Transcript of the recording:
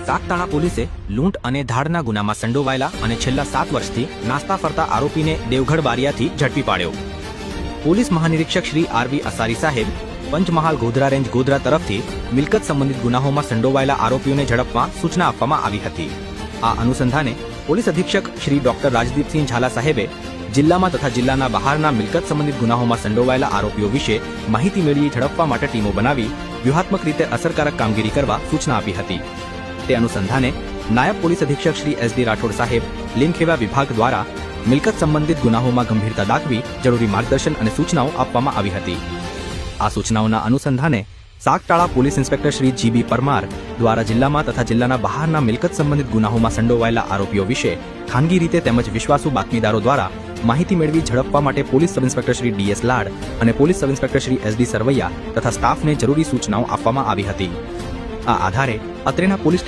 સાગતાળા પોલીસે લૂંટ અને ધાડના ગુનામાં સંડોવાયેલા અને છેલ્લા 7 વર્ષથી નાસ્તા ફરતા આરોપીને દેવગઢ બારિયાથી ઝડપી પાડ્યો। પોલીસ મહાનિરીક્ષક શ્રી આરવી અસારી સાહેબ પંચમહાલ ગોધરા રેન્જ ગોધરા તરફથી મિલકત સંબંધિત ગુનાઓમાં સંડોવાયેલા આરોપીઓને ઝડપવા સૂચના આપવામાં આવી હતી। આ અનુસંધાને પોલીસ અધિક્ષક શ્રી ડોક્ટર રાજદીપસિંહ ઝાલા સાહેબે જિલ્લામાં તથા જિલ્લાના બહારના મિલકત સંબંધિત ગુનાઓમાં સંડોવાયેલા આરોપીઓ વિશે માહિતી મેળવી ઝડપવા માટે ટીમો બનાવી વ્યૂહાત્મક રીતે અસરકારક કામગીરી કરવા સૂચના આપી હતી। તે અનુસંધાને નાયબ પોલીસ અધિક્ષક શ્રી એસડી રાઠોડ સાહેબ લીમખેવા વિભાગ દ્વારા મિલકત સંબંધિત ગુનાઓમાં ગંભીરતા દાખવી જરૂરી માર્ગદર્શન અને સૂચનાઓ આપવામાં આવી હતી। આ સૂચનાઓના અનુસંધાને Sagtala police inspector Shri GB Parmar દ્વારા જિલ્લામાં તથા જિલ્લાના બહારના મિલકત સંબંધિત ગુનાઓમાં સંડોવાયેલા આરોપીઓ વિશે ખાનગી રીતે તેમજ વિશ્વાસુ બાતમીદારો દ્વારા માહિતી મેળવી ઝડપવા માટે police sub inspector Shri D S Lad અને police sub inspector Shri S D Sarvaiya તથા સ્ટાફને જરૂરી સૂચનાઓ આપવામાં આવી હતી। આ આધારે અત્રેના પોલીસ